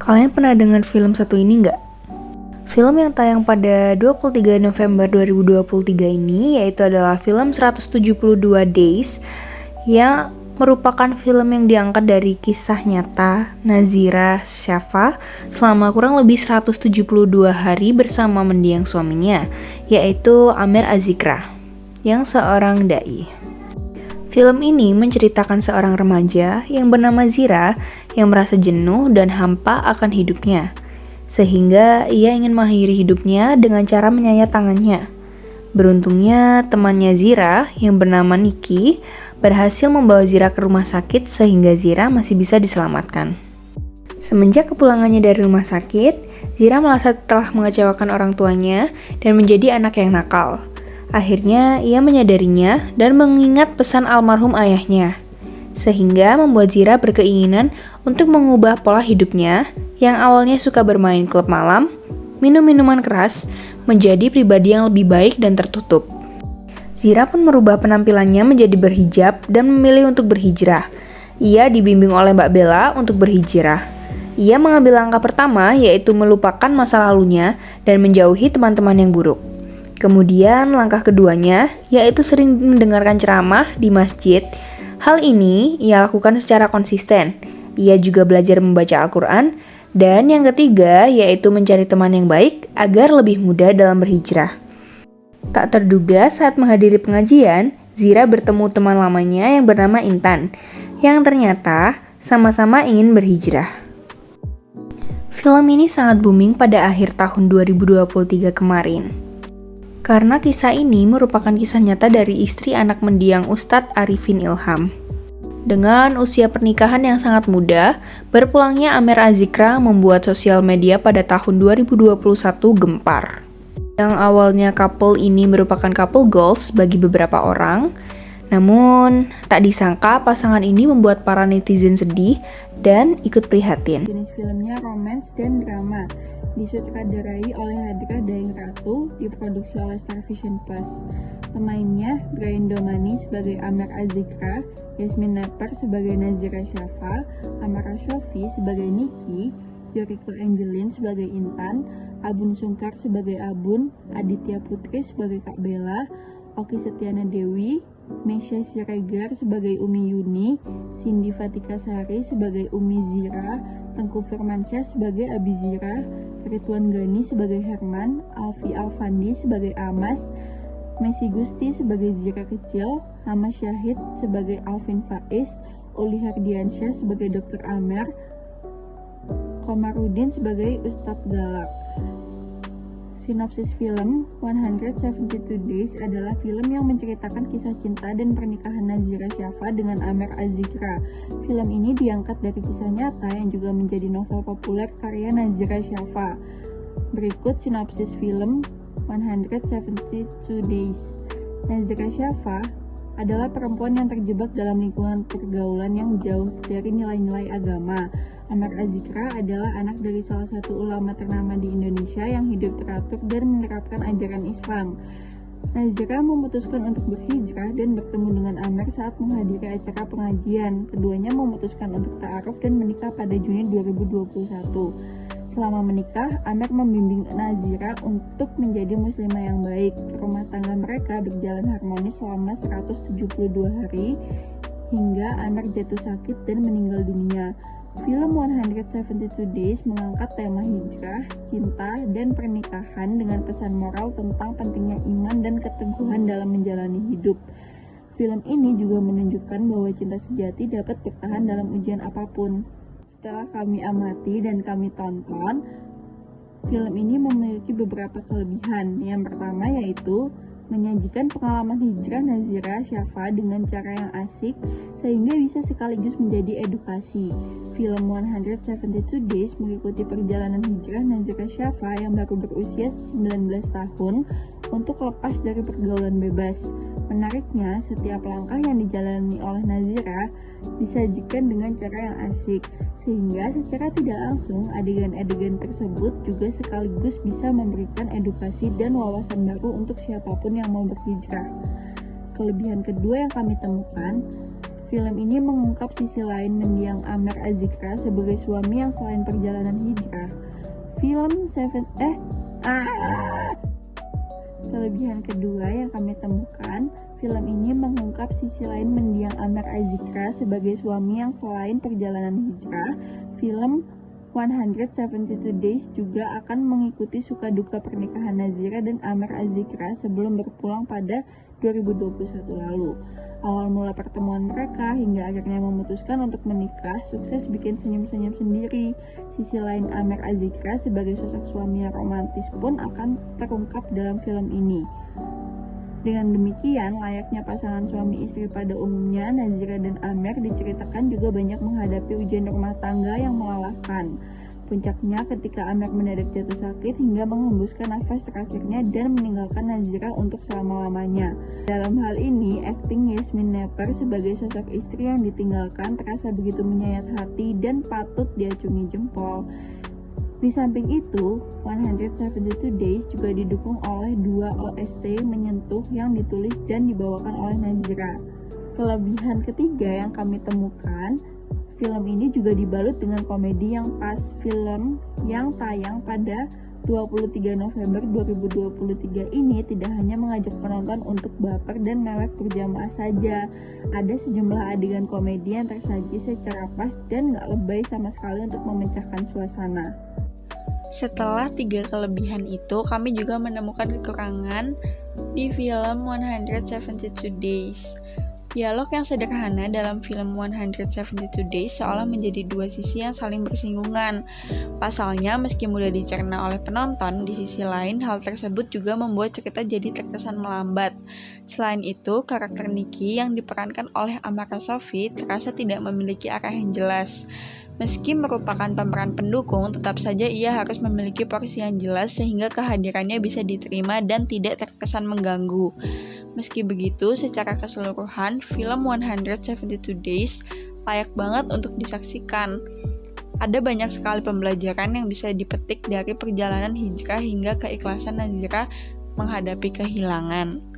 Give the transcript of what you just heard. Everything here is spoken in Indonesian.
Kalian pernah dengar film satu ini nggak? Film yang tayang pada 23 November 2023 ini yaitu adalah film 172 Days yang merupakan film yang diangkat dari kisah nyata Nazira Syafa selama kurang lebih 172 hari bersama mendiang suaminya, yaitu Amer Azikra, yang seorang dai. Film ini menceritakan seorang remaja yang bernama Zira yang merasa jenuh dan hampa akan hidupnya, sehingga ia ingin mengakhiri hidupnya dengan cara menyayat tangannya. Beruntungnya, temannya Zira yang bernama Niki berhasil membawa Zira ke rumah sakit sehingga Zira masih bisa diselamatkan. Semenjak kepulangannya dari rumah sakit, Zira merasa telah mengecewakan orang tuanya dan menjadi anak yang nakal. Akhirnya, ia menyadarinya dan mengingat pesan almarhum ayahnya, sehingga membuat Zira berkeinginan untuk mengubah pola hidupnya yang awalnya suka bermain klub malam, minum minuman keras, menjadi pribadi yang lebih baik dan tertutup. Zira pun merubah penampilannya menjadi berhijab dan memilih untuk berhijrah. Ia dibimbing oleh Mbak Bella untuk berhijrah. Ia mengambil langkah pertama yaitu melupakan masa lalunya dan menjauhi teman-teman yang buruk. Kemudian langkah keduanya yaitu sering mendengarkan ceramah di masjid. Hal ini ia lakukan secara konsisten. Ia juga belajar membaca Al-Quran. Dan yang ketiga yaitu mencari teman yang baik agar lebih mudah dalam berhijrah. Tak terduga saat menghadiri pengajian, Zira bertemu teman lamanya yang bernama Intan, yang ternyata sama-sama ingin berhijrah. Film ini sangat booming pada akhir tahun 2023 kemarin. Karena kisah ini merupakan kisah nyata dari istri anak mendiang Ustadz Arifin Ilham. Dengan usia pernikahan yang sangat muda, berpulangnya Amer Azikra membuat sosial media pada tahun 2021 gempar. Yang awalnya couple ini merupakan couple goals bagi beberapa orang, namun tak disangka pasangan ini membuat para netizen sedih dan ikut prihatin. Jenis filmnya romance dan drama, disutradarai oleh Hadra Daeng Ratu, diproduksi oleh Starvision Plus. Pemainnya Brian Domani sebagai Amer Azikra, Yasmin Naper sebagai Nazira Syafa, Amara Shofi sebagai Niki, Yoriko Angelin sebagai Intan, Abun Sungkar sebagai Abun, Aditya Putri sebagai Kak Bella, Oki Setiana Dewi, Mesya Siregar sebagai Umi Yuni, Cindy Fatika Sari sebagai Umi Zira, Tengku Firmansyah sebagai Abi Zira, Ridwan Gani sebagai Herman, Alfi Alfandi sebagai Amas, Messi Gusti sebagai Zira Kecil, Hama Syahid sebagai Alvin Faiz, Uli Hardiansyah sebagai Dr. Amer, Komarudin sebagai Ustadz Galak. Sinopsis film 172 Days adalah film yang menceritakan kisah cinta dan pernikahan Nazira Syafa dengan Amer Azikra. Film ini diangkat dari kisah nyata yang juga menjadi novel populer karya Nazira Syafa. Berikut sinopsis film 172 Days. Nazira Syafa adalah perempuan yang terjebak dalam lingkungan pergaulan yang jauh dari nilai-nilai agama. Amer Azikra adalah anak dari salah satu ulama ternama di Indonesia yang hidup teratur dan menerapkan ajaran Islam. Nazira memutuskan untuk berhijrah dan bertemu dengan Amer saat menghadiri acara pengajian. Keduanya memutuskan untuk ta'aruf dan menikah pada Juni 2021. Selama menikah, Amer membimbing Nazira untuk menjadi muslimah yang baik. Rumah tangga mereka berjalan harmonis selama 172 hari hingga Amer jatuh sakit dan meninggal dunia. Film 172 Days mengangkat tema hijrah, cinta, dan pernikahan dengan pesan moral tentang pentingnya iman dan keteguhan dalam menjalani hidup. Film ini juga menunjukkan bahwa cinta sejati dapat bertahan dalam ujian apapun. Setelah kami amati dan kami tonton, film ini memiliki beberapa kelebihan. Yang pertama yaitu menyajikan pengalaman hijrah Nazira Syafa dengan cara yang asik sehingga bisa sekaligus menjadi edukasi. Film 172 Days mengikuti perjalanan hijrah Nazira Syafa yang baru berusia 19 tahun untuk lepas dari pergaulan bebas. Menariknya, setiap langkah yang dijalani oleh Nazira disajikan dengan cara yang asik, sehingga secara tidak langsung adegan-adegan tersebut juga sekaligus bisa memberikan edukasi dan wawasan baru untuk siapapun yang mau berhijrah. Kelebihan kedua yang kami temukan, Film ini mengungkap sisi lain mendiang Amer Azikra sebagai suami yang selain perjalanan hijrah. Kelebihan kedua yang kami temukan, film ini mengungkap sisi lain mendiang Amer Azikra sebagai suami yang selain perjalanan hijrah. Film 172 Days juga akan mengikuti suka duka pernikahan Nazira dan Amer Azikra sebelum berpulang pada 2021 lalu. Awal mula pertemuan mereka hingga akhirnya memutuskan untuk menikah sukses bikin senyum-senyum sendiri. Sisi lain Amer Azikra sebagai sosok suami yang romantis pun akan terungkap dalam film ini. Dengan demikian, layaknya pasangan suami istri pada umumnya, Nazira dan Amer diceritakan juga banyak menghadapi ujian rumah tangga yang melelahkan. Puncaknya ketika Amer mendadak jatuh sakit hingga menghembuskan nafas terakhirnya dan meninggalkan Nazira untuk selama-lamanya. Dalam hal ini, akting Yasmin Nepper sebagai sosok istri yang ditinggalkan terasa begitu menyayat hati dan patut diacungi jempol. Di samping itu, 172 Days juga didukung oleh 2 OST menyentuh yang ditulis dan dibawakan oleh Nazira. Kelebihan ketiga yang kami temukan, film ini juga dibalut dengan komedi yang pas. Film yang tayang pada 23 November 2023 ini tidak hanya mengajak penonton untuk baper dan mewek berjamaah saja. Ada sejumlah adegan komedi yang tersaji secara pas dan gak lebay sama sekali untuk memecahkan suasana. Setelah 3 kelebihan itu, kami juga menemukan kekurangan di film 172 Days. Dialog yang sederhana dalam film 172 Days seolah menjadi 2 sisi yang saling bersinggungan. Pasalnya, meski mudah dicerna oleh penonton, di sisi lain hal tersebut juga membuat cerita jadi terkesan melambat. Selain itu, karakter Nikki yang diperankan oleh Amara Sophie terasa tidak memiliki arah yang jelas. Meski merupakan pemeran pendukung, tetap saja ia harus memiliki porsi yang jelas sehingga kehadirannya bisa diterima dan tidak terkesan mengganggu. Meski begitu, secara keseluruhan, film 172 Days layak banget untuk disaksikan. Ada banyak sekali pembelajaran yang bisa dipetik dari perjalanan hijrah hingga keikhlasan Nazira menghadapi kehilangan.